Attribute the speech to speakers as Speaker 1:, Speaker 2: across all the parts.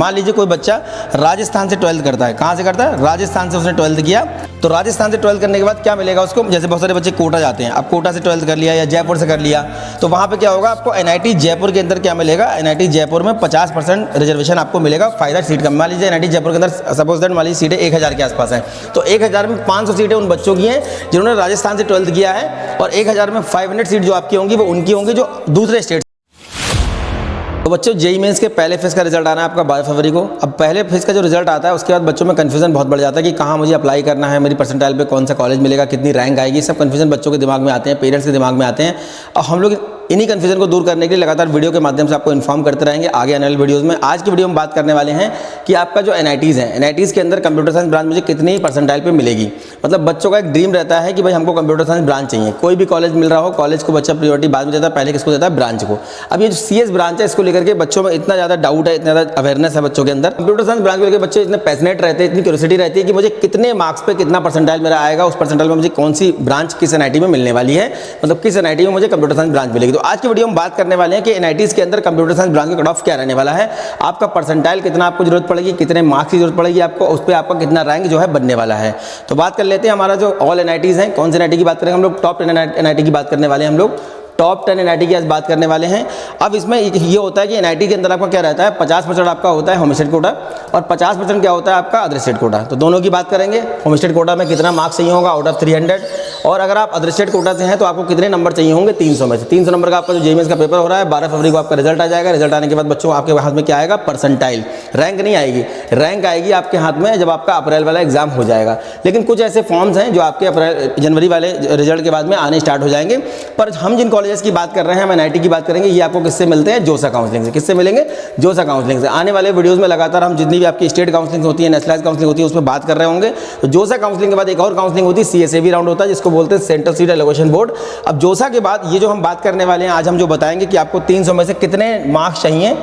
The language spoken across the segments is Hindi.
Speaker 1: मान लीजिए कोई बच्चा राजस्थान से 12th करता है। कहाँ से करता है? राजस्थान से उसने 12th किया। तो राजस्थान से 12th करने के बाद क्या मिलेगा उसको? जैसे बहुत सारे बच्चे कोटा जाते हैं, अब कोटा से 12th कर लिया या जयपुर से कर लिया, तो वहाँ पे क्या होगा? आपको एनआईटी जयपुर के अंदर क्या मिलेगा? एनआईटी जयपुर में 50% रिजर्वेशन आपको मिलेगा फायदा सीट का। मान लीजिए एनआईटी जयपुर के अंदर सपोज दैट मान लीजिए सीटें 1000 के आसपास हैं, तो 1000 में 500 सीटें उन बच्चों की हैं जिन्होंने राजस्थान से 12th किया है, और 1000 में 500 सीट जो आपकी होंगी वो उनकी होंगी जो दूसरे स्टेट। तो बच्चों जेईई मेंस के पहले फेज का रिजल्ट आना है आपका 22 फरवरी को। अब पहले फेज का जो रिजल्ट आता है उसके बाद बच्चों में कन्फ्यूजन बहुत बढ़ जाता है कि कहाँ मुझे अप्लाई करना है, मेरी परसेंटाइल पे कौन सा कॉलेज मिलेगा, कितनी रैंक आएगी, सब कन्फ्यूजन बच्चों के दिमाग में आते हैं, पेरेंट्स के दिमाग में आते हैं। और हम लोग इन्हीं कन्फ्यूजन को दूर करने के लिए लगातार वीडियो के माध्यम से आपको इन्फॉर्म करते रहेंगे आगे आने वाले वीडियोज़ में। आज की वीडियो में बात करने वाले हैं कि आपका जो एनआईटीज़ है, एनआईटीज़ के अंदर कंप्यूटर साइंस ब्रांच मुझे कितनी परसेंटाइल पे मिलेगी। मतलब बच्चों का एक ड्रीम रहता है कि भाई हमको कंप्यूटर साइंस ब्रांच चाहिए। कोई भी कॉलेज मिल रहा हो, कॉलेज को बच्चा प्रियोरिटी बाद में देता है, पहले किसको देता है? ब्रांच को। अब ये जो सीएस ब्रांच है इसको लेकर के बच्चों में इतना ज़्यादा डाउट है, इतना ज़्यादा अवेयरनेस है बच्चों के अंदर। कंप्यूटर साइंस ब्रांच को लेकर बच्चे इतने पैशनेट रहते हैं, इतनी क्यूरियोसिटी रहती है कि मुझे कितने मार्क्स पे कितना परसेंटाइल मेरा आएगा, उस परसेंटाइल में मुझे कौन सी ब्रांच किस एनआईटी में मिलने वाली है, मतलब किस एनआईटी में मुझे कंप्यूटर साइंस ब्रांच मिलेगी। तो आज की वीडियो में बात करने वाले हैं कि एनआईटीज़ के अंदर कंप्यूटर साइंस ब्रांच का कट ऑफ क्या रहने वाला है, आपका परसेंटाइल कितना आपको जरूरत पड़ेगी, कितने मार्क्स की जरूरत पड़ेगी आपको, उस पर आपका कितना रैंक जो है बनने वाला है। तो बात कर लेते हैं हमारा जो ऑल एनआईटीज़ हैं, कौन से एनआईटी की बात करेंगे हम लोग? टॉप 10 एनआईटी की बात करने वाले हैं हम लोग। टॉप 10 एनआईटी की आज बात करने वाले हैं। अब इसमें ये होता है कि एनआईटी के अंदर आपका क्या रहता है? 50% आपका होता है होम स्टेट कोटा और 50% क्या होता है आपका अदर स्टेट कोटा। तो दोनों की बात करेंगे। होम स्टेट कोटा में कितना मार्क्स चाहिए होगा आउट ऑफ 300, और अगर आप अदर स्टेट कोटा से हैं तो आपको कितने नंबर चाहिए होंगे? 300 में से। 300 नंबर का आपका जो जेईई मेंस का पेपर हो रहा है 12 फरवरी को आपका रिजल्ट आ जाएगा। रिजल्ट आने के बाद बच्चों आपके हाथ में क्या आएगा? परसेंटाइल। रैंक नहीं आएगी, रैंक आएगी आपके हाथ में जब आपका अप्रैल वाला एग्जाम हो जाएगा। लेकिन कुछ ऐसे फॉर्म्स हैं जो आपके अप्रैल जनवरी वाले रिजल्ट के बाद में आने स्टार्ट हो जाएंगे। पर हम जिन कॉलेजेस की बात कर रहे हैं, हम एनआईटी की बात करेंगे, ये आपको किससे मिलते हैं? जोसा काउंसलिंग से। किससे मिलेंगे? जोसा काउंसलिंग से। आने वाले वीडियोस में लगातार हम जितनी भी आपकी स्टेट काउंसलिंग होती है, नेशनलाइज काउंसलिंग होती है, उसमें बात कर रहे होंगे। तो जोसा काउंसलिंग के बाद एक और काउंसलिंग होती है, सीएसएबी राउंड होता है जिसको बोलते हैं सेंट्रल सीट एलोकेशन बोर्ड। अब जोसा के बाद ये जो हम बात करने वाले हैं आज, हम जो बताएंगे कि आपको 300 में से कितने मार्क्स चाहिए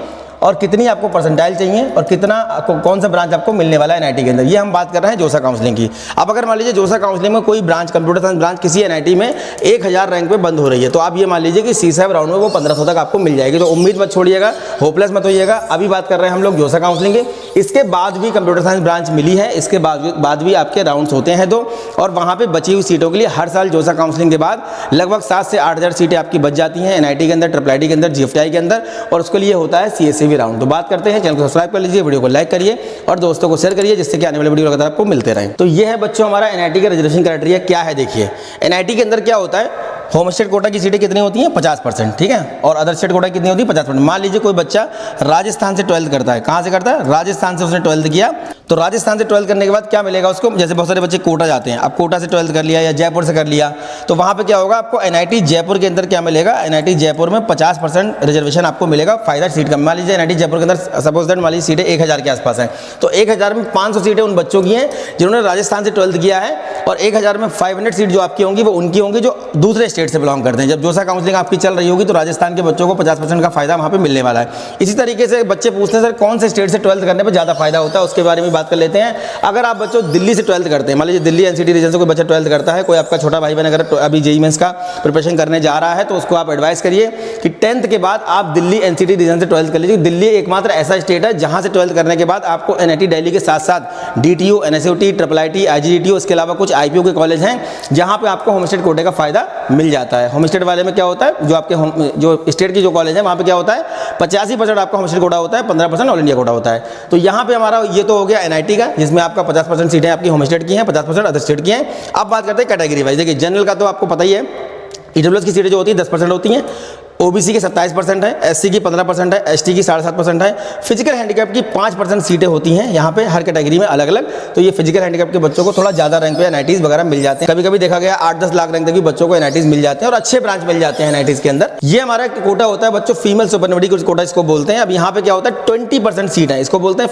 Speaker 1: और कितनी आपको परसेंटाइल चाहिए और कितना कौन सा ब्रांच आपको मिलने वाला है एनआईटी के अंदर, ये हम बात कर रहे हैं जोसा काउंसलिंग की। अब अगर मान लीजिए जोसा काउंसलिंग में कोई ब्रांच, कंप्यूटर साइंस ब्रांच किसी एनआईटी में 1000 रैंक पे बंद हो रही है, तो आप ये मान लीजिए कि C7 राउंड में वो 1500 तक आपको मिल जाएगी। तो उम्मीद मत छोड़िएगा, होपलेस मत होइएगा। अभी बात कर रहे हैं हम लोग जोसा काउंसलिंग की। इसके बाद भी कंप्यूटर साइंस ब्रांच मिली है, इसके बाद भी आपके राउंड्स होते हैं 2, और वहाँ पर बची हुई सीटों के लिए हर साल जोसा काउंसलिंग के बाद लगभग 7 से 8000 सीटें आपकी बच जाती हैं एनआईटी के अंदर, ट्रिपल आईटी के अंदर, जीएफटीआई के अंदर, और उसके लिए होता है सीएसएबी राउंड। तो बात करते हैं, चैनल को सब्सक्राइब कर लीजिए, वीडियो को लाइक करिए और दोस्तों को शेयर करिए, जिससे कि आने वाले वीडियो लगातार आपको मिलते रहें। तो ये है बच्चों हमारा एनआईटी का रिजर्वेशन क्राइटेरिया क्या है। देखिए एनआईटी के अंदर क्या होता है, होम स्टेट कोटा की सीटें कितनी होती हैं? 50%, ठीक है, और अदर स्टेट कोटा कितनी होती है? 50%। मान लीजिए कोई बच्चा राजस्थान से 12th करता है। कहाँ से करता है? राजस्थान से उसने 12th किया। तो राजस्थान से 12th करने के बाद क्या मिलेगा उसको? जैसे बहुत सारे बच्चे कोटा जाते हैं, अब कोटा से 12th कर लिया या जयपुर से कर लिया, तो वहाँ पे क्या होगा? आपको एनआईटी जयपुर के अंदर क्या मिलेगा? एनआईटी जयपुर में 50% रिजर्वेशन आपको मिलेगा फायदा सीट का। मान लीजिए एनआईटी जयपुर के अंदर सपोज दैट मान लीजिए सीटें 1000 के आसपास हैं, तो 1000 में 500 सीटें उन बच्चों की हैं जिन्होंने राजस्थान से 12th किया है, और 1000 में 500 सीट जो आपकी होंगी वो उनकी होंगी जो दूसरे स्टेट से बिलोंग करते हैं। जब जोसा काउंसलिंग आपकी चल रही होगी तो राजस्थान के बच्चों को 50% का फायदा वहाँ पे मिलने वाला है। इसी तरीके से बच्चे पूछते हैं सर कौन से स्टेट से 12th करने पर ज़्यादा फायदा होता है, उसके बारे में बात कर लेते हैं। अगर आप बच्चों दिल्ली से 12th करते हैं, मान लीजिए दिल्ली एनसीटी रीजन से कोई बच्चा 12th करता है, कोई आपका छोटा भाई बहन अगर अभी जेईई मेंस का प्रिपरेशन करने जा रहा है, तो उसको आप एडवाइस करिए कि 10th के बाद आप दिल्ली एनसीटी रीजन से 12th कर लीजिए। दिल्ली एकमात्र ऐसा स्टेट है जहाँ से 12th करने के बाद आपको एनआईटी दिल्ली के साथ साथ डीटीयू, एनएसयूटी, ट्रिपल आईटी, आईजीटीयू, इसके अलावा कुछ आईपीओ के कॉलेज हैं जहाँ पे आपको होम स्टेट कोटे का फायदा मिल जाता है। होम स्टेट वाले में क्या होता है, जो आपके जो स्टेट की जो कॉलेज है वहाँ पे क्या होता है, 85% आपका होम स्टेट कोटा होता है, 15% ऑल इंडिया कोटा होता है। तो यहाँ पे हमारा ये तो हो गया एनआईटी का, जिसमें आपका 50% सीटें आपकी होम स्टेट की हैं, 50% अदर स्टेट की हैं। अब बात करते हैं कैटेगरी वाइज। देखिए जनरल का तो आपको पता ही है, ईडब्ल्यूएस की सीटें जो होती है 10% होती हैं, ओबीसी की 27% है, एससी की 15% है, एसटी की 7.5% है, फिजिकल हैंडीकैप की 5% सीटें होती हैं यहाँ पे हर कैटेगरी में अलग अलग। तो ये फिजिकल हैंडीकैप के बच्चों को थोड़ा ज़्यादा रैंक पे एनआईटीज़ वगैरह मिल जाते हैं। कभी कभी देखा गया 8-10 लाख रैंक तक भी बच्चों को एनआईटीज़ मिल जाते हैं और अच्छे ब्रांच मिल जाते हैं एनआईटीज़ के अंदर। ये हमारा एक कोटा होता है बच्चों, फीमेल सुपरनुमरी कोटा इसको बोलते हैं। अब यहाँ पे क्या होता है 20% सीट है, इसको बोलते हैं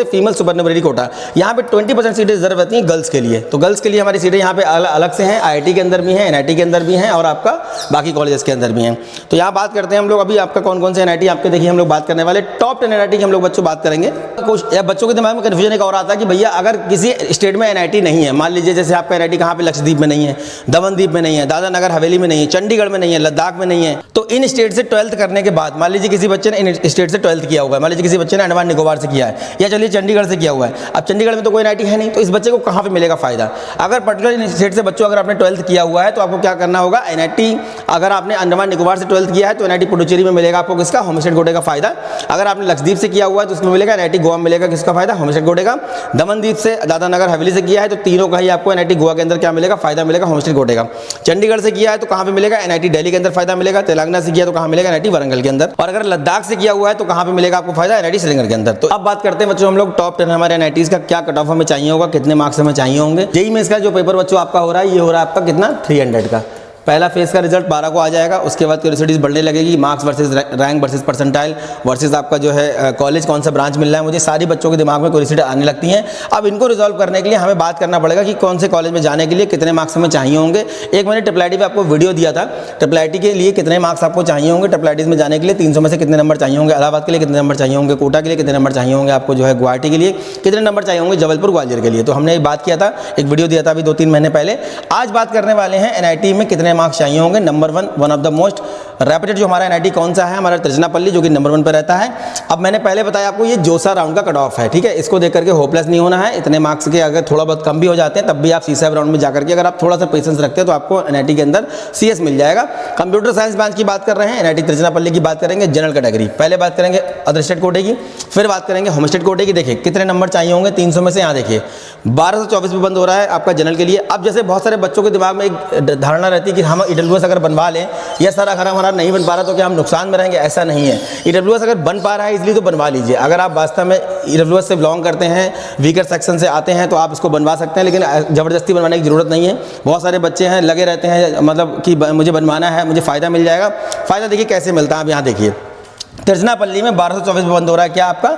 Speaker 1: फीमेल सुपरनुमरी कोटा। यहाँ पे 20% सीटें रिजर्व रहती हैं गर्ल्स के लिए। तो गर्ल्स के लिए हमारी सीटें यहाँ पे अलग से हैं, आईआईटी के अंदर भी हैं, एनआईटी के अंदर भी हैं और आपका बाकी कॉलेजेस के अंदर भी हैं। हैं। तो यहाँ बात करते हैं हम लोग अभी आपका कौन कौन से NIT आपके देखिए हम लोग बात करने वाले टॉप 10 NIT की हम लोग बच्चों बात करेंगे। कुछ या बच्चों के दिमाग में कन्फ्यूजन एक और आता है कि भैया अगर किसी स्टेट में NIT नहीं है, मान लीजिए जैसे आपका NIT कहाँ पे लक्षद्वीप में नहीं है, दमनदीप में नहीं है, दादरा नगर हवेली में नहीं है, चंडीगढ़ में नहीं है, लद्दाख में नहीं है, तो इन स्टेट से 12th करने के बाद मान लीजिए किसी बच्चे ने इन स्टेट से 12th किया हुआ है, मान लीजिए किसी बच्चे ने अंडमान निकोबार से किया है या चलिए चंडीगढ़ से किया हुआ है। अब चंडीगढ़ में तो कोई NIT है नहीं, तो इस बच्चे को कहाँ पे मिलेगा फायदा? अगर पर्टिकुलर स्टेट से बच्चों अगर आपने 12th किया हुआ है तो आपको क्या करना होगा, NIT अगर आपने अंडमान निकोबार से 12th किया है तो NIT पुडुचेरी में मिलेगा आपको किसका, होम स्टेट कोटे का फायदा। अगर आपने लक्षद्वीप से किया हुआ है तो उसमें मिलेगा NIT गोवा में मिलेगा किसका फायदा, होम स्टेट कोटे का। दमनदीप से दादरा नगर हवेली से किया है तो तीनों का ही आपको NIT गोवा के अंदर क्या मिलेगा, फायदा मिलेगा, होम स्टेट कोटे का। चंडीगढ़ से किया है तो कहाँ पे मिलेगा, NIT दिल्ली के अंदर फायदा मिलेगा। तेलंगाना से किया तो कहाँ मिलेगा, NIT वारंगल के अंदर। और अगर लद्दाख से किया हुआ है तो कहाँ पे मिलेगा आपको फायदा, NIT श्रीनगर के अंदर। तो अब बात करते हैं बच्चों हम लोग टॉप 10 हमारे NITs का क्या कट ऑफ हमें चाहिए होगा, कितने मार्क्स हमें चाहिए होंगे। जेईई में इसका जो पेपर बच्चों आपका हो रहा है ये हो रहा है आपका कितना, 300 का। पहला फेज का रिजल्ट 12 को आ जाएगा, उसके बाद क्यूरियोसिटीज बढ़ने लगेगी, marks versus rank versus percentile versus आपका जो है कॉलेज कौन सा ब्रांच मिल रहा है, मुझे सारी बच्चों के दिमाग में क्यूरियोसिटी आने लगती हैं। अब इनको रिजॉल्व करने के लिए हमें बात करना पड़ेगा कि कौन से कॉलेज में जाने के लिए कितने मार्क्स हमें चाहिए होंगे। एक मैंने ट्रिपल पे आपको वीडियो दिया था, ट्रिपल के लिए कितने मार्क्स आपको चाहिए होंगे, ट्रिपल में जाने के लिए 300 में से कितने नंबर चाहिए होंगे, इलाहाबाद के लिए कितने नंबर चाहिए होंगे, कोटा के लिए कितने नंबर चाहिए होंगे, आपको जो है गुवाहाटी के लिए कितने नंबर चाहिए होंगे, जबलपुर ग्वालियर के लिए। तो हमने बात किया था, एक वीडियो दिया था अभी 2-3 महीने पहले। आज बात करने वाले हैं NIT में कितने मार्क्स चाहिए होंगे। Number one of the most reputed जो हमारा NIT कौन सा है, हमारा तिरुचिरापल्ली, जो कि नंबर 1 पर रहता है। अब मैंने पहले बताया आपको ये जोसा राउंड का कट ऑफ है, ठीक है। इसको देख करके होपलेस नहीं होना है। इतने मार्क्स के अगर थोड़ा बहुत कम भी हो जाते हैं तब भी आप C7 राउंड में जाकर के अगर आप थोड़ा सा पेशेंस रखते हैं तो आपको NIT के अंदर CS मिल जाएगा। कंप्यूटर साइंस ब्रांच की बात कर रहे हैं, NIT तिरुचिरापल्ली की बात करेंगे, जनरल कैटेगरी। पहले बात करेंगे अदर स्टेट कोटे की, फिर बात करेंगे होम स्टेट कोटे की। देखिए कितने नंबर चाहिए होंगे 300 में से, यहाँ देखिए 1224 पे बंद हो रहा है आपका जनरल के लिए। अब जैसे बहुत सारे बच्चों के दिमाग में एक धारणा रहती है कि हम EWS अगर बनवा लें या सर अगर हमारा नहीं बन पा रहा तो क्या हम नुकसान में रहेंगे, ऐसा नहीं है। EWS अगर बन पा रहा है इसलिए तो बनवा लीजिए। अगर आप वास्तव में EWS से बिलोंग करते हैं, वीकर सेक्शन से आते हैं तो आप इसको बनवा सकते हैं, लेकिन ज़बरदस्ती बनवाने की ज़रूरत नहीं है। बहुत सारे बच्चे हैं लगे रहते हैं मतलब कि मुझे बनवाना है, मुझे फ़ायदा मिल जाएगा। फ़ायदा देखिए कैसे मिलता है, आप यहाँ देखिए तिरुचिरापल्ली में 1224 पे बंद हो रहा है क्या आपका,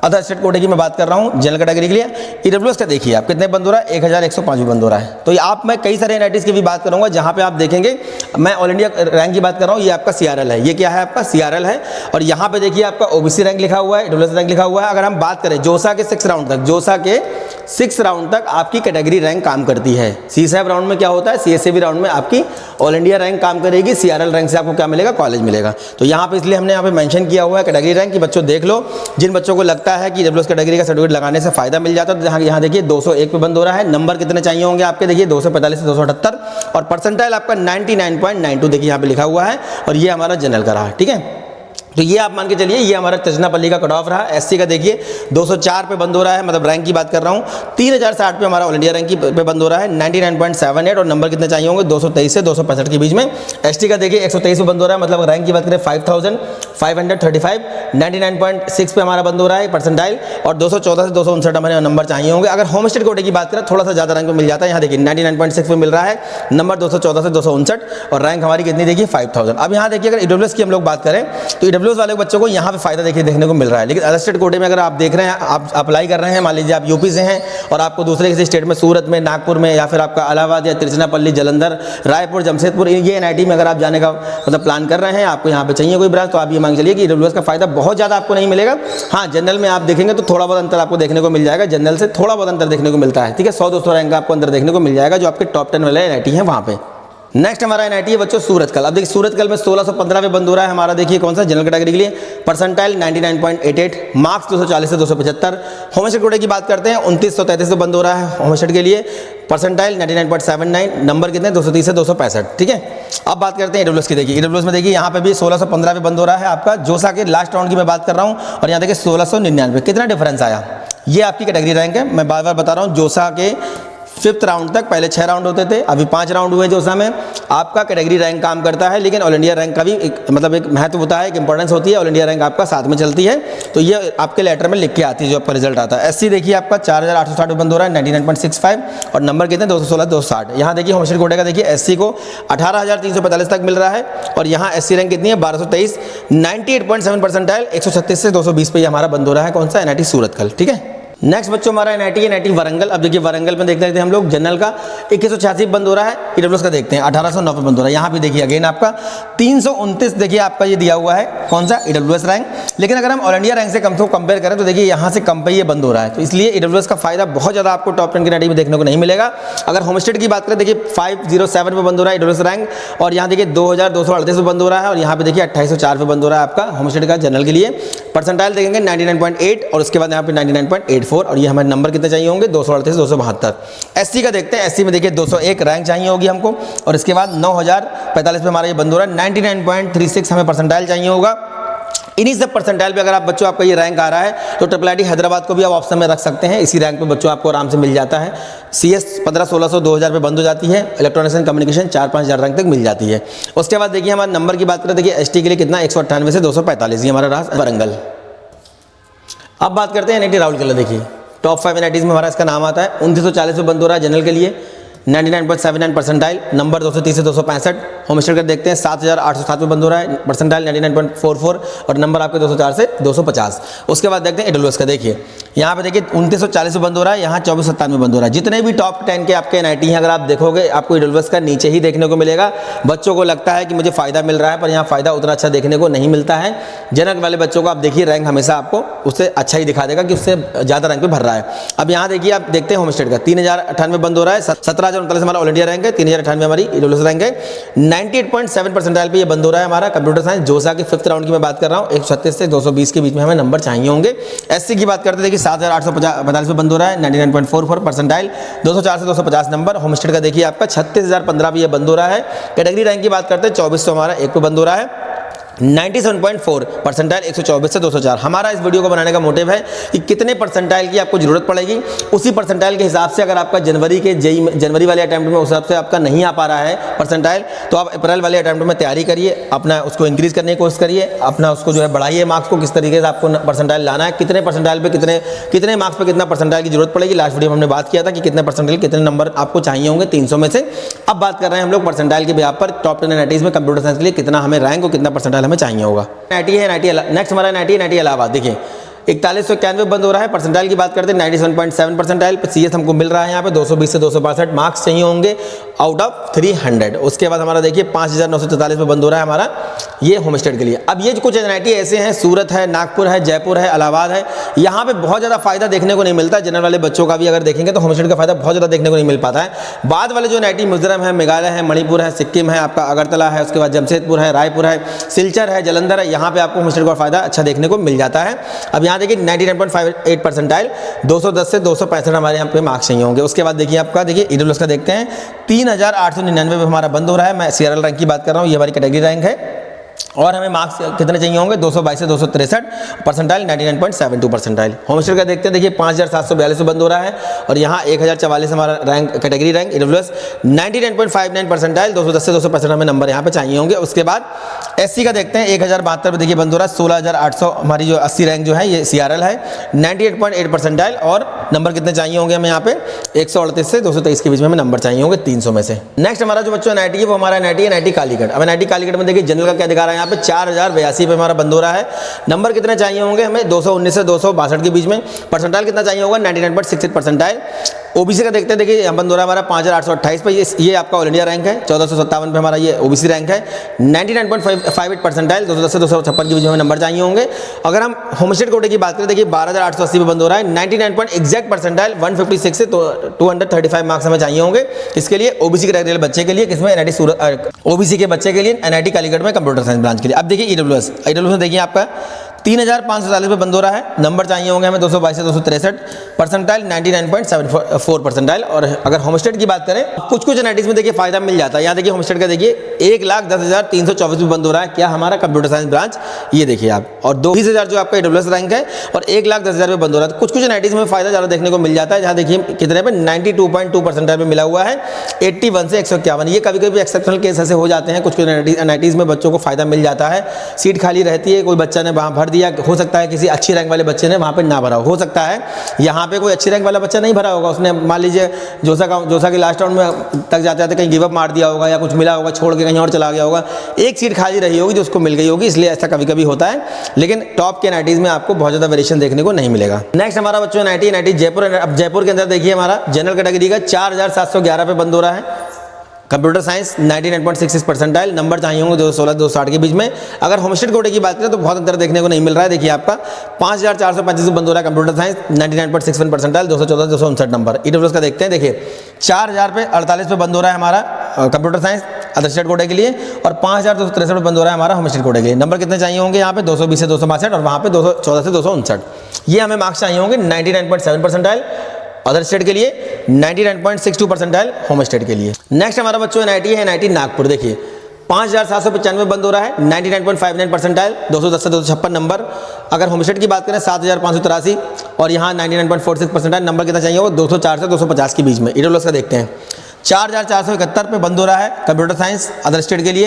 Speaker 1: अदर स्टेट कोटे की मैं बात कर रहा हूँ जनरल कैटेगरी के लिए। EWS का देखिए आप कितने बंद हो रहा है, 1105 भी बंद हो रहा है। तो आप मैं कई सारे NITs की भी बात करूँगा जहाँ पे आप देखेंगे, मैं ऑल इंडिया रैंक की बात कर रहा हूँ, ये आपका CRL है, ये क्या है आपका CRL है। और यहाँ पे देखिए आपका OBC रैंक लिखा हुआ है, EWS रैंक लिखा हुआ है। अगर हम बात करें जोसा के 6 राउंड तक, जोसा के 6 राउंड तक आपकी कैटेगरी रैंक काम करती है। C7 राउंड में क्या होता है, CSAB राउंड में आपकी ऑल इंडिया रैंक काम करेगी, CRL रैंक से आपको क्या मिलेगा, कॉलेज मिलेगा। तो यहाँ पे इसलिए हमने यहाँ पे मेंशन किया हुआ है कैटेगरी रैंक की। बच्चों देख लो, जिन बच्चों को लगता है कि EWS कैटेगरी का सर्टिफिकेट लगाने से फायदा मिल जाता है तो यहाँ देखिए 201 पे बंद हो रहा है। नंबर कितने चाहिए होंगे आपके, देखिए 245 से 278 और परसेंटाइल आपका 99.92 देखिए यहाँ पे लिखा हुआ है। और ये हमारा जनरल का रहा, ठीक है। तो ये आप मान के चलिए ये हमारा तिरुचिरापल्ली का कट ऑफ रहा। SC का देखिए 204 पे बंद हो रहा है, मतलब रैंक की बात कर रहा हूँ। 3060 पे हमारा ऑल इंडिया रैंक पे बंद हो रहा है, 99.78 और नंबर कितने चाहिए होंगे, 223 से 265 के बीच में। ST का देखिए 123 पे बंद हो रहा है, मतलब रैंक की बात करें 5535, 99.6 पे हमारा बंद हो रहा है परसेंटाइल। और 214 से 259 हमारे नंबर चाहिए होंगे। अगर होम स्टेट कोटे की बात करें थोड़ा सा ज़्यादा रैंक पे मिल जाता है, यहाँ देखिए 99.6 पे मिल रहा है, नंबर 214 से 259 और रैंक हमारी कितनी देखिए 5000। अब यहाँ देखिए अगर EWS की हम लोग बात करें तो EWS वाले बच्चों को यहाँ पे फायदा देखिए देखने को मिल रहा है। लेकिन अदर स्टेट कोटे में अगर आप देख रहे हैं, आप अप्लाई कर रहे हैं, मान लीजिए आप यूपी से हैं और आपको दूसरे किसी स्टेट में सूरत में, नागपुर में या फिर आपका इलाहाबाद या तिरुचिरापल्ली, जालंधर, रायपुर, जमशेदपुर, ये NIT में अगर आप जाने का मतलब प्लान कर रहे हैं, आपको यहाँ पे चाहिए कोई ब्रांच, तो आप ये मान चलिए कि EWS का फायदा बहुत ज़्यादा आपको नहीं मिलेगा। हाँ जनरल में आप देखेंगे तो थोड़ा बहुत अंतर आपको देखने को मिल जाएगा, जनरल से थोड़ा बहुत अंतर देखने को मिलता है, ठीक है। 100-200 रैंक आपको अंदर देखने को मिल जाएगा जो आपके टॉप 10 वाले NIT हैं वहाँ पे। नेक्स्ट हमारा NIT है बच्चों सूरतकल। अब देखिए सूरतकल में 1615 पे बंद हो रहा है हमारा, देखिए कौन सा, जनरल कैटेगरी के लिए। परसेंटाइल 99.88, मार्क्स 240 से 275। होम स्टेट कोटे की बात करते हैं 2933 पे बंद हो रहा है होम स्टेट के लिए। परसेंटाइल 99.79, नंबर कितने 230 से 265, ठीक है। अब बात करते हैं EWS की। देखिए EWS में देखिए यहाँ पे भी 1615 पे बंद हो रहा है आपका। जोसा के लास्ट राउंड की मैं बात कर रहा हूँ और यहाँ देखिए 1699, कितना डिफरेंस आया। ये आपकी कैटेगरी रैंक है, मैं बार बार बता रहा हूँ। जोसा के 5th राउंड तक, पहले 6 राउंड होते थे, अभी 5 राउंड हुए जोसा में। आपका कैटेगरी रैंक काम करता है, लेकिन ऑल इंडिया रैंक का भी एक मतलब एक महत्व होता है, एक इंपॉर्टेंस होती है। ऑल इंडिया रैंक आपका साथ में चलती है, तो ये आपके लेटर में लिख के आती है जो आपका रिजल्ट आता है। SC देखिए आपका 4860 पे बंद हो रहा है, 99.65 और नंबर कितने 216 260। यहाँ देखिए होम स्टेट कोटे का देखिए SC को 18345 तक मिल रहा है और यहाँ SC रैंक कितनी है 1223, 98.7 परसेंटाइल, 136 से 220 पे हमारा बंद हो रहा है कौन सा, NIT सूरतकल, ठीक है। नेक्स्ट बच्चों हमारा NIT वारंगल। अब देखिए वारंगल में देखते हैं हम लोग जनरल का 2186 बंद हो रहा है, EWS का देखते हैं 1809 पे बंद हो रहा है। यहाँ पे देखिए अगेन आपका 329 देखिए आपका ये दिया हुआ है, कौन सा EWS रैंक। लेकिन अगर हम ऑल इंडिया रैंक से कम से कंपेयर करें तो देखिए यहाँ से कम पे ये बंद हो रहा है, तो इसलिए EWS का फायदा बहुत ज़्यादा आपको टॉप 10 के NIT में देखने को नहीं मिलेगा। अगर होम स्टेट की बात करें देखिए 507 पे बंद हो रहा है EWS रैंक, और यहाँ देखिए 2238 पे बंद हो रहा है, और यहाँ पे देखिए 2804 पे बंद हो रहा है आपका होम स्टेट का जनरल के लिए। परसेंटाइल देखेंगे 99.8 और उसके बाद यहाँ पे 99.84, और ये हमारे नंबर कितने चाहिए होंगे 238 272। SC का देखते हैं, SC में देखिए 201 रैंक चाहिए होगी हमको, और इसके बाद 9045 पे हमारा ये बंद हो रहा है। 99.36 हमें परसेंटाइल चाहिए होगा। इन्हीं सब परसेंटाइल पे अगर आप बच्चों आपका ये रैंक आ रहा है तो IIIT हैदराबाद को भी आप ऑप्शन में रख सकते हैं। इसी रैंक पे बच्चों आपको आराम से मिल जाता है। CS 1500-1600 2000 पे बंद हो जाती है, इलेक्ट्रॉनिक्स एंड कम्युनिकेशन 4-5 रैंक तक मिल जाती है। उसके बाद देखिए हमारे नंबर की बात करें, देखिए ST के लिए कितना 198 से 245, ये हमारा रहा वारंगल। अब बात करते हैं NIT राउरकेला। देखिए टॉप 5 NITs में हमारा इसका नाम आता है। 2940 पे बंद हो रहा है जनरल के लिए, 99.79 परसेंटाइल, नंबर 230 से 265। होम स्टेट का देखते हैं 7807 पे बंद हो रहा है, परसेंटाइल 99.44, और नंबर आपके 204 से 250। उसके बाद देखते हैं EWS का। देखिए यहाँ पे देखिए 2940 पे बंद हो रहा है, यहाँ 2497 बंद हो रहा है। जितने भी टॉप 10 के आपके NIT हैं अगर आप देखोगे आपको EWS का नीचे ही देखने को मिलेगा। बच्चों को लगता है कि मुझे फ़ायदा मिल रहा है, पर यहाँ फ़ायदा उतना अच्छा देखने को नहीं मिलता है। जनरल वाले बच्चों को आप देखिए रैंक हमेशा आपको उससे अच्छा ही दिखा देगा कि उससे ज़्यादा रैंक पे भर रहा है। अब यहाँ देखिए आप देखते हैं होम स्टेट का 3098 बंद हो रहा है, 17,039 हमारा ऑल इंडिया रैंक है, 3098 हमारी EWS रैंक है। 98.7 परसेंटाइल पे ये बंद हो रहा है हमारा कंप्यूटर साइंस जोसा के 5th राउंड की मैं बात कर रहा हूँ। 136 से 220 के बीच में हमें नंबर चाहिए होंगे। SC की बात करते हैं, देखिए 7845 पे बंद हो रहा है, 99.44 परसेंटाइल, 204 से 250 नंबर। होम स्टेट का देखिए आपका 36,015 पे ये बंद हो रहा है। कैटेगरी रैंक की बात करते हैं 2400 हमारा एक पे बंद हो रहा है, 97.4 परसेंटाइल, 124 से 204। हमारा इस वीडियो को बनाने का मोटिव है कि कितने परसेंटाइल की आपको जरूरत पड़ेगी, उसी परसेंटाइल के हिसाब से अगर आपका जनवरी वाले अटैम्प्ट में उस हिसाब से आपका नहीं आ पा रहा है परसेंटाइल, तो आप अप्रैल वाले अटैम्प्ट में तैयारी करिए, अपना उसको इंक्रीज करने की कोशिश करिए, अपना उसको जो है बढ़ाइए मार्क्स को, किस तरीके से आपको परसेंटाइल लाना है, कितने परसेंटाइल पे कितने मार्क्स पे कितना परसेंटाइल की जरूरत पड़ेगी। लास्ट वीडियो में हमने बात किया था कि कितने परसेंटाइल कितने नंबर आपको चाहिए होंगे 300 में से। अब बात कर रहे हैं हम लोग परसेंटाइल के बिहाफ पर टॉप 10 NITs में कंप्यूटर साइंस के लिए कितना हमें रैंक और कितना परसेंटाइल हमें चाहिए होगा। NIT है नेक्स्ट हमारा NIT इलाहाबाद। देखिए 4191 बंद हो रहा है। परसेंटाइल की बात करते हैं 97.7 परसेंटाइल पे CS हमको मिल रहा है। यहाँ पे 220 से 262 मार्क्स चाहिए होंगे आउट ऑफ 300। उसके बाद हमारा देखिए 5944 पे बंद हो रहा है हमारा ये होम स्टेट के लिए। अब ये कुछ NIT ऐसे हैं, सूरत है, नागपुर है, जयपुर है, इलाहाबाद है, यहाँ पे बहुत ज़्यादा फायदा देखने को नहीं मिलता। जनरल वाले बच्चों का भी अगर देखेंगे तो होम स्टेट का फायदा बहुत ज़्यादा देखने को नहीं मिल पाता है। बाद वाले जो NIT मिजोरम है, मेघालय है, मणिपुर है, सिक्किम है, आपका अगरतला है, उसके बाद जमशेदपुर है, रायपुर है, सिलचर है, जलंधर है, यहाँ पे आपको होम स्टेट का फायदा अच्छा देखने को मिल जाता है। अब यहाँ देखिए 99.58 परसेंटाइल, 210 से 265 हमारे यहाँ पे मार्क्स चाहिए होंगे। उसके बाद देखिए आपका देखिए EWS का देखते हैं 3899 पे हमारा बंद हो रहा है। मैं CRL रैंक की बात कर रहा हूँ, ये हमारी कैटेगरी रैंक है, और हमें मार्क्स कितने चाहिए होंगे 222 से 263, परसेंटाइल 99.72 परसेंटाइल। होम स्टेट का देखते हैं, देखिए 5742 से बंद हो रहा है, और यहाँ 1044 हमारा rank category rank EWS 99.59 percentile, 210 से 265 हमें नंबर यहाँ पे चाहिए होंगे। उसके बाद SC का देखते हैं 1072 पे देखिए बंद हो रहा है, 16800 हमारी जो 80 रैंक जो है ये CRL है, 98.8 परसेंटाइल, और नंबर कितने चाहिए होंगे हमें यहाँ पे 138 से 223 के बीच में हमें नंबर चाहिए होंगे 300 में से। नेक्स्ट हमारा जो बच्चों NIT है वो हमारा NIT कालीकट। अब NIT कालीकट में देखिए जनरल का क्या दिखा रहा है, यहाँ पे 4082 पे हमारा बंद हो रहा है। नंबर कितने चाहिए होंगे हमें 219 से 262 के बीच में। परसेंटाइल कितना चाहिए होगा 99.68 परसेंटाइल। OBC का देखते हैं, देखिए यहाँ बंद हो रहा है हमारा 5828 पे, ये आपका ऑल इंडिया रैंक है। 1457 पे हमारा ये OBC रैंक है। 99.58 परसेंटाइल, 210 से 256 के बीच में हमें नंबर चाहिए होंगे। अगर हम होम स्टेट कोटे की बात करें, देखिए 12880 पे बंद हो रहा है। 99 एग्जैक्ट परसेंटाइल, 156 से 235 मार्क्स हमें चाहिए होंगे। इसके लिए OBC कैटेगरी बच्चे के लिए, किसमें NIT सूरत, OBC के बच्चे के लिए NIT कालीकट में कंप्यूटर साइंस ब्रांच के लिए। अब देखिए EWS में देखिए आपका 3540 पे बंद हो रहा है। नंबर चाहिए होंगे हमें 222 से 263, परसेंटाइल 99.74 परसेंटाइल। और अगर होम स्टेट की बात करें, कुछ NITs में देखिए फायदा मिल जाता है। यहाँ देखिए होम स्टेट का देखिए 1,10,324 पे बंद हो रहा है। क्या हमारा कंप्यूटर साइंस ब्रांच, ये देखिए आप, और 20,000 जो आपका EWS रैंक है, और 1,10,000 पे बंद हो रहा है। कुछ NITs में फायदा ज़्यादा देखने को मिल जाता है, जहाँ देखिए कितने पे 92.2 परसेंटाइल पे मिला हुआ है, 81 से 151। ये कभी कभी एक्सेप्शनल केस ऐसे हो जाते हैं, कुछ NITs में बच्चों को फायदा मिल जाता है, सीट खाली रहती है, कोई बच्चा ने वहाँ भर दिया, हो सकता है किसी अच्छी रैंक वाले बच्चे ने वहाँ पे ना भरा हो सकता है यहाँ पे कोई अच्छी रैंक वाला बच्चा नहीं भरा होगा, उसने मान लीजिए जोसा के लास्ट राउंड में तक जाते जाते कहीं गिव अप मार दिया होगा या कुछ मिला होगा, छोड़ के कहीं और चला गया होगा, एक सीट खाली रही होगी जो उसको मिल गई होगी, इसलिए ऐसा कभी कभी होता है। लेकिन टॉप के एनआईटीज में आपको बहुत ज़्यादा वेरिएशन देखने को नहीं मिलेगा। नेक्स्ट हमारा बच्चों एनआईटी जयपुर। अब जयपुर के अंदर देखिए हमारा जनरल कैटेगरी का 4711 पे बंद हो रहा है। कंप्यूटर साइंस 99.66 परसेंटाइल, नंबर चाहिए होंगे 216 260 के बीच में। अगर होमस्टेड कोटे की बात करें तो बहुत अंतर देखने को नहीं मिल रहा है। देखिए आपका 5435 बंद हो रहा है computer science, 99.61 percentile, 214 259 number. EWS का देखते हैं, देखिए 4000 पे 48 पे बंद हो रहा है हमारा कंप्यूटर साइंस अदर स्टेट कोटे के लिए, और 5263 पे बंद हो रहा है हमारा होमस्टेड कोटे के लिए। नंबर कितने चाहिए होंगे यहाँ पे 220 से 262 और वहाँ पे 214 से 259। ये हमें मार्क्स चाहिए होंगे 99.7 परसेंटाइल अदर स्टेट के लिए, 99.62 परसेंटाइल होम स्टेट के लिए। नेक्स्ट हमारा बच्चों एनआईटी है, एनआईटी नागपुर। देखिए 5795 बंद हो रहा है, 99.59 परसेंटाइल, 210 से 256 नंबर। अगर होम स्टेट की बात करें 7583 और यहाँ 99.46 परसेंटाइल, नंबर कितना चाहिए वो 204 से 250 के बीच में। ईडब्ल्यूएस का देखते हैं 4471 पे बंद हो रहा है कंप्यूटर साइंस अदर स्टेट के लिए,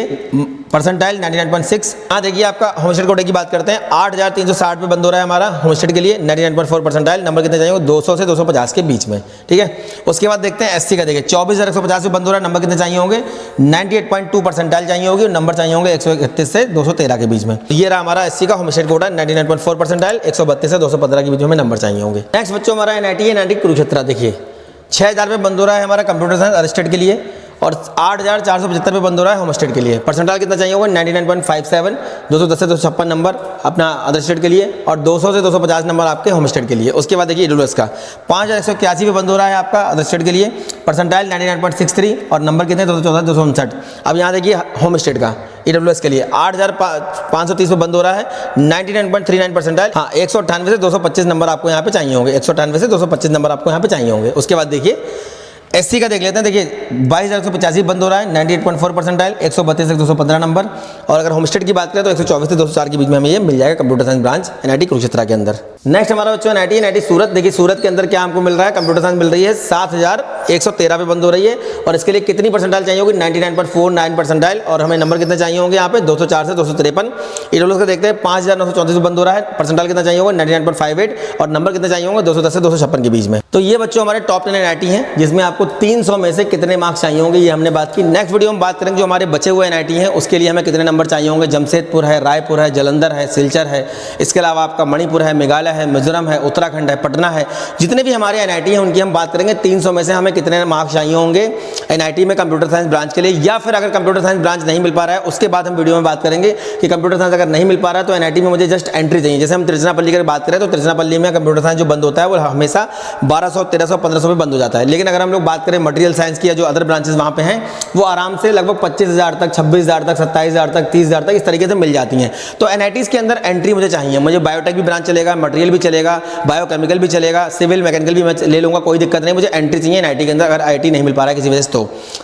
Speaker 1: परसेंटाइल 99.6। हाँ देखिए आपका होम स्टेट कोटे की बात करते हैं 8360 पे बंद हो रहा है हमारा होम स्टेट के लिए, 99.4 परसेंटाइल, नंबर कितने चाहिए 200 से 250 के बीच में, ठीक है। उसके बाद देखते हैं एससी का। देखिए 24150 पे बंद हो रहा है, नंबर कितने चाहिए होंगे 98.2 परसेंटाइल चाहिए होगी, और नंबर चाहिए होंगे 131 से 213 के बीच में। ये रहा हमारा एससी का होम स्टेट कोटा 99.4 परसेंटाइल, 132 से 215 के बीच में नंबर चाहिए होंगे। नेक्स्ट बच्चों हमारा एनआईटी कुरुक्षेत्र। देखिए 6000 पे बंद हो रहा है हमारा कंप्यूटर साइंस अदर स्टेट के लिए, और 8475 पे बंद हो रहा है होम स्टेट के लिए। परसेंटाइल कितना चाहिए होगा 99.57, 210 से 256 नंबर अपना अदर स्टेट के लिए, और 200 से 250 नंबर आपके होम स्टेट के लिए। उसके बाद देखिए ईडब्ल्यूएस का 5181 पे बंद हो रहा है आपका अदर स्टेट के लिए, परसेंटाइल 99.63 और नंबर कितने 214 259। अब यहाँ देखिए होम स्टेट का ईडब्ल्यूएस के लिए 8530 पे बंद हो रहा है, 99.39 परसेंटाइल। हाँ 198 से 225 नंबर आपको यहाँ पे चाहिए होंगे, 198 से 225 नंबर आपको यहाँ पे चाहिए होंगे। उसके बाद देखिए एससी का देख लेते हैं। देखिए 22185 बंद हो रहा है, 98.4 परसेंटाइल, 132 से 215 नंबर। और अगर होम स्टेट की बात करें तो 124 से 204 के बीच में हमें ये मिल जाएगा computer science branch NIT Kurukshetra के अंदर। नेक्स्ट हमारा बच्चों एनआईटी सूरत। देखिए सूरत के अंदर क्या हमको मिल रहा है, कंप्यूटर साइंस मिल रही है 7113 पे बंद हो रही है, और इसके लिए कितनी परसेंटाइल चाहिए होगी 99.49 परसेंटाइल, और हमें नंबर कितने चाहिए होंगे यहाँ पे 204 से 253। ईडब्ल्यूएस का देखते हैं 5934 पे बंद हो रहा है, परसेंटाइल कितना चाहिए होगा 99.58 और नंबर कितने चाहिए होंगे 210 से 256 के बीच में। तो ये बच्चों हमारे टॉप 10 एनआईटी हैं, जिसमें आपको 300 में से कितने मार्क्स चाहिए होंगे ये हमने बात की। नेक्स्ट वीडियो में बात करेंगे जो हमारे बचे हुए एनआईटी हैं उसके लिए हमें कितने नंबर चाहिए होंगे। जमशेदपुर है, रायपुर है, जालंधर है, सिलचर है, इसके अलावा आपका मणिपुर है, मेघालय है, मिजोरम है, उत्तराखंड है, पटना है, जितने भी हमारे एनआईटी हैं उनकी हम बात करेंगे। 300 में से हमें कितने मार्क्स चाहिए होंगे एनआईटी में कंप्यूटर साइंस ब्रांच के लिए, या फिर अगर कंप्यूटर साइंस ब्रांच नहीं मिल पा रहा है उसके बाद हम वीडियो में बात करेंगे कि कंप्यूटर साइंस अगर नहीं मिल पा रहा है तो एनआईटी में मुझे जस्ट एंट्री चाहिए। जैसे हम तिरुचिरापल्ली की बात करें तो तिरुचिरापल्ली में कंप्यूटर साइंस जो बंद होता है वो हमेशा 1200 1300 1500 पे बंद हो जाता है। लेकिन अगर हम लोग बात करें मटेरियल साइंस की या जो अदर ब्रांचेस वहाँ पे हैं वो आराम से लगभग 25,000 तक, 26,000 तक, 27,000 तक, 30,000 तक इस तरीके से मिल जाती हैं। तो एनआईटीज़ के अंदर एंट्री मुझे चाहिए, मुझे बायोटेक भी ब्रांच चलेगा, मटेरियल भी चलेगा, बायोकेमिकल भी चलेगा, सिविल मैकेनिकल भी मैं ले लूँगा, कोई दिक्कत नहीं, मुझे एंट्री चाहिए एनआईटी के अंदर। अगर आईटी नहीं मिल पा रहा है किसी वजह से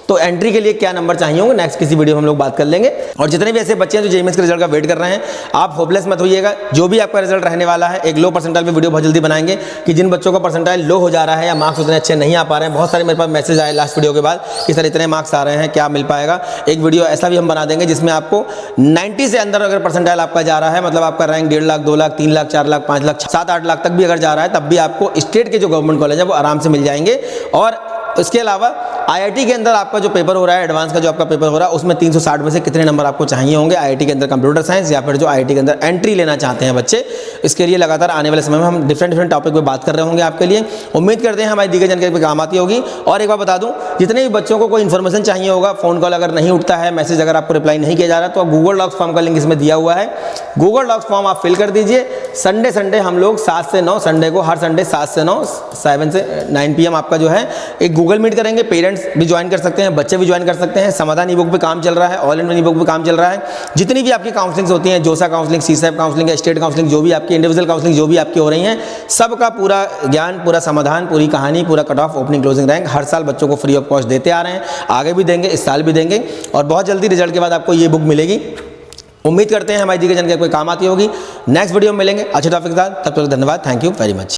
Speaker 1: तो एंट्री के लिए क्या नंबर चाहिए होंगे नेक्स्ट किसी वीडियो में हम लोग बात कर लेंगे। और जितने भी ऐसे बच्चे हैं जो जेईई के रिजल्ट का वेट कर रहे हैं, आप होपलेस मत होइएगा, जो भी आपका रिजल्ट रहने वाला है एक लो परसेंटाइल पे वीडियो बहुत जल्दी बनाएंगे कि जिन बच्चों का परसेंटाइल लो हो जा रहा है या मार्क्स उतने अच्छे नहीं आ पा रहे हैं। बहुत सारे मेरे पास मैसेज आए लास्ट वीडियो के बाद कि सर इतने मार्क्स आ रहे हैं, क्या मिल पाएगा। एक वीडियो ऐसा भी हम बना देंगे जिसमें आपको 90 से अंदर अगर परसेंटाइल आपका जा रहा है, मतलब आपका रैंक 1.5 लाख, 2 लाख, 3 लाख, 4 लाख, 5 लाख, 7-8 लाख तक भी अगर जा रहा है, तब भी आपको स्टेट के जो गवर्नमेंट कॉलेज है वो आराम से मिल जाएंगे। और इसके अलावा आईआईटी के अंदर आपका जो पेपर हो रहा है, एडवांस का जो आपका पेपर हो रहा है, उसमें 360 में से कितने नंबर आपको चाहिए होंगे आईआईटी के अंदर कंप्यूटर साइंस, या फिर जो आईआईटी के अंदर एंट्री लेना चाहते हैं बच्चे। इसके लिए लगातार आने वाले समय में हम डिफरेंट टॉपिक पे बात कर रहे होंगे आपके लिए। उम्मीद करते हैं हमारी दी गई जानकारी पे काम आती होगी। और एक बार बता दूं, जितने भी बच्चों को कोई इन्फॉर्मेशन चाहिए होगा, फोन कॉल अगर नहीं उठता है, मैसेज अगर आपको रिप्लाई नहीं किया जा रहा, तो गूगल डॉक्स फॉर्म का लिंक इसमें दिया हुआ है, गूगल डॉक्स फॉर्म आप फिल कर दीजिए। संडे हम लोग 7 से 9, संडे को हर संडे 7 से 9, 7 से 9 PM आपका जो है एक गूगल मीट करेंगे। पेरेंट्स भी ज्वाइन कर सकते हैं, बच्चे भी ज्वाइन कर सकते हैं। समाधान ई बुक पे काम चल रहा है, all in one E book पे काम चल रहा है। जितनी भी आपकी काउंसलिंग्स होती हैं, जोसा काउंसलिंग, सीसैप काउंसलिंग, स्टेट काउंसलिंग, जो भी आपकी इंडिविजुअल काउंसलिंग जो भी आपकी हो रही हैं, सबका पूरा ज्ञान, पूरा समाधान, पूरी कहानी, पूरा cut off, opening closing rank हर साल बच्चों को फ्री ऑफ कॉस्ट देते आ रहे हैं, आगे भी देंगे, इस साल भी देंगे। और बहुत जल्दी रिजल्ट के बाद आपको ये बुक मिलेगी। उम्मीद करते हैं हमारी दी गई जानकारी कोई काम आती होगी। नेक्स्ट वीडियो में मिलेंगे अच्छे टॉपिक के साथ, तब तक धन्यवाद, थैंक यू वेरी मच।